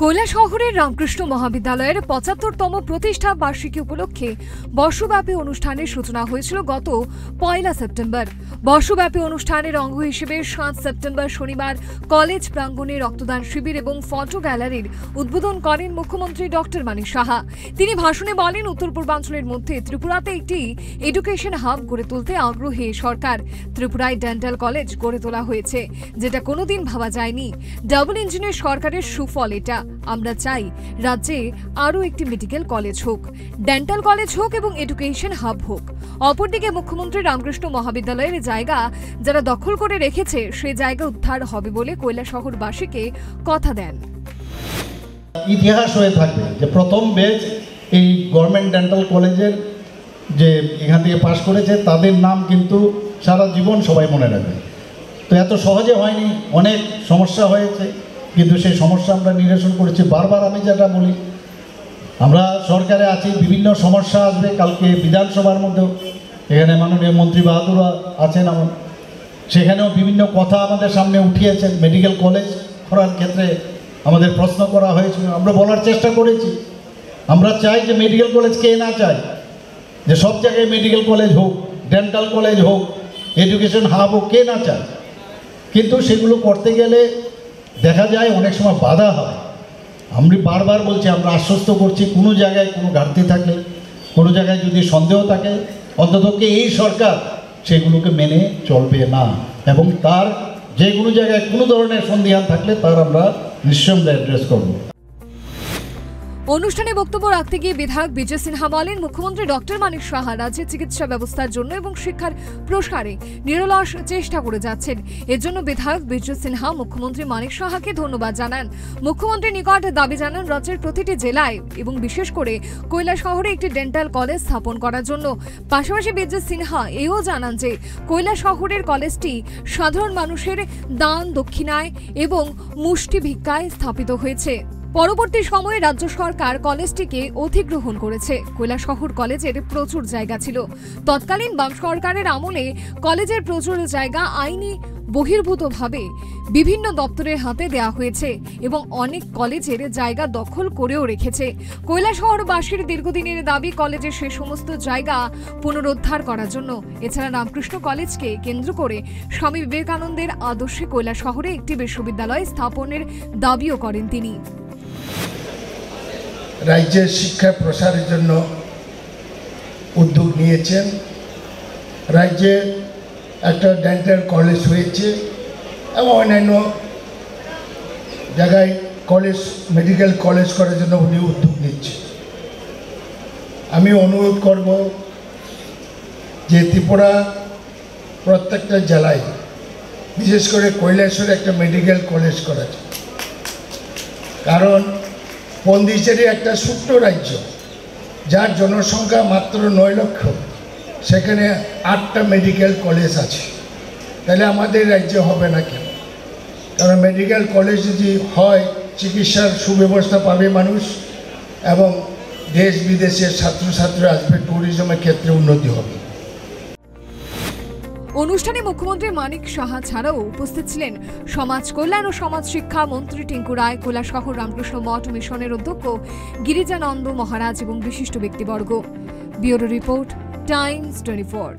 কৈলাসহরের রামকৃষ্ণ মহাবিদ্যালয়ের ৭৫তম প্রতিষ্ঠা বার্ষিকী উপলক্ষে বর্ষব্যাপী অনুষ্ঠানের সূচনা হয়েছিল গত ১ সেপ্টেম্বর। বর্ষব্যাপী অনুষ্ঠানের অঙ্গ হিসেবে ৭ সেপ্টেম্বর শনিবার কলেজ প্রাঙ্গণে রক্তদান শিবির এবং ফটো গ্যালারির উদ্বোধন করেন মুখ্যমন্ত্রী ডক্টর মানিক সাহা। তিনি ভাষণে বলেন, উত্তর পূর্বাঞ্চলের মধ্যে ত্রিপুরাতে একটি এডুকেশন হাব গড়ে তুলতে আগ্রহী সরকার। ত্রিপুরায় ডেন্টাল কলেজ গড়ে তোলা হয়েছে, যেটা কোনোদিন ভাবা যায়নি। ডাবল ইঞ্জিনের সরকারের সুফল এটা। আমরা চাই রাজ্যে আরও একটি মেডিকেল কলেজ হোক, ডেন্টাল কলেজ হোক এবং এডুকেশন হাব হোক। অপরদিকে মুখ্যমন্ত্রী রামকৃষ্ণ মহাবিদ্যালয়ের জায়গা যারা দখল করে রেখেছে সেই জায়গা উদ্ধার হবে বলে কৈলাসহরবাসীকে কথা দেন। ইতিহাস হয়ে থাকবে যে প্রথম ব্যাচ এই গভর্নমেন্ট ডেন্টাল কলেজের যে এখান থেকে পাশ করেছে তাদের নাম কিন্তু সারা জীবন সবাই মনে রাখবে। তো এত সহজে হয়নি, অনেক সমস্যা হয়েছে, কিন্তু সেই সমস্যা আমরা নিরসন করেছি। বারবার আমি যেটা বলি, আমরা সরকারে আছি, বিভিন্ন সমস্যা আসবে। কালকে বিধানসভার মধ্যেও এখানে মাননীয় মন্ত্রী বাহাদুর আছেন, আমার সেখানেও বিভিন্ন কথা আমাদের সামনে উঠিয়েছেন। মেডিকেল কলেজ করার ক্ষেত্রে আমাদের প্রশ্ন করা হয়েছিল, আমরা বলার চেষ্টা করেছি। আমরা চাই যে মেডিকেল কলেজ কে না চায়, যে সব জায়গায় মেডিকেল কলেজ হোক, ডেন্টাল কলেজ হোক, এডুকেশন হাব হোক, কে না চায়। কিন্তু সেগুলো করতে গেলে দেখা যায় অনেক সময় বাধা হয়। আমি বারবার বলছি, আমরা আশ্বস্ত করছি, কোনো জায়গায় কোনো ঘাটতি থাকলে, কোনো জায়গায় যদি সন্দেহ থাকে, অন্ততকে এই সরকার সেগুলোকে মেনে চলবে না, এবং তার যে কোনো জায়গায় কোনো ধরনের সন্দেহান থাকলে তার আমরা নিঃসন্দেহে অ্যাড্রেস করব। অনুষ্ঠানে বক্তব্য রাখতে গিয়ে বিধায়ক বিজয় সিনহা বলেন, মুখ্যমন্ত্রী ডক্টর মানিক সাহা রাজ্যের চিকিৎসা ব্যবস্থার জন্য এবং শিক্ষার প্রসারে নিরলস চেষ্টা করে যাচ্ছেন। এর জন্য বিধায়ক বিজয় সিনহা মুখ্যমন্ত্রী মানিক সাহাকে ধন্যবাদ জানান। মুখ্যমন্ত্রীর নিকট দাবি জানান রাজ্যের প্রতিটি জেলায় এবং বিশেষ করে কৈলাসহরে একটি ডেন্টাল কলেজ স্থাপন করার জন্য। পাশাপাশি বিজয় সিনহা এও জানান যে কৈলাসহরের কলেজটি সাধারণ মানুষের দান দক্ষিণায় এবং মুষ্টি ভিক্ষায় স্থাপিত হয়েছে। পরবর্তী সময়ে রাজ্য সরকার কলেজটিকে অধিগ্রহণ করেছে। কৈলাসহর কলেজের প্রচুর জায়গা ছিল। তৎকালীন বাম সরকারের আমলে কলেজের প্রচুর জায়গা আইনি বহির্ভূতভাবে বিভিন্ন দপ্তরের হাতে দেওয়া হয়েছে এবং অনেক কলেজের জায়গা দখল করেও রেখেছে। কৈলাসহরবাসীর দীর্ঘদিনের দাবি কলেজের সে সমস্ত জায়গা পুনরুদ্ধার করার জন্য। এছাড়া রামকৃষ্ণ কলেজকে কেন্দ্র করে স্বামী বিবেকানন্দের আদর্শে কৈলাসহরে একটি বিশ্ববিদ্যালয় স্থাপনের দাবিও করেন তিনি। রাজ্যের শিক্ষা প্রসারের জন্য উদ্যোগ নিয়েছেন। রাজ্যে একটা ডেন্টাল কলেজ হয়েছে এবং অন্যান্য জায়গায় কলেজ, মেডিকেল কলেজ করার জন্য উনি উদ্যোগ নিচ্ছে। আমি অনুরোধ করব যে ত্রিপুরা প্রত্যেকটা জেলায়, বিশেষ করে কৈলাসহরে একটা মেডিকেল কলেজ করা যায়। কারণ পন্ডিচেরি একটা ছোট্ট রাজ্য, যার জনসংখ্যা মাত্র ৯ লক্ষ, সেখানে ৮টা মেডিকেল কলেজ আছে। তাহলে আমাদের রাজ্যে হবে না কেন? কারণ মেডিকেল কলেজ যদি হয়, চিকিৎসার সুব্যবস্থা পাবে মানুষ, এবং দেশ বিদেশের ছাত্রছাত্রীরা আসবে, ট্যুরিজমের ক্ষেত্রে উন্নতি হবে। অনুষ্ঠানে মুখ্যমন্ত্রী মানিক সাহা ছাড়াও উপস্থিত ছিলেন সমাজ কল্যাণ ও সমাজ শিক্ষা মন্ত্রী টিঙ্কু রায়, কৈলাসহর রামকৃষ্ণ মঠ মিশনের অধ্যক্ষ গিরিজানন্দ মহারাজ এবং বিশিষ্ট ব্যক্তিবর্গ। Bureau report, Times 24।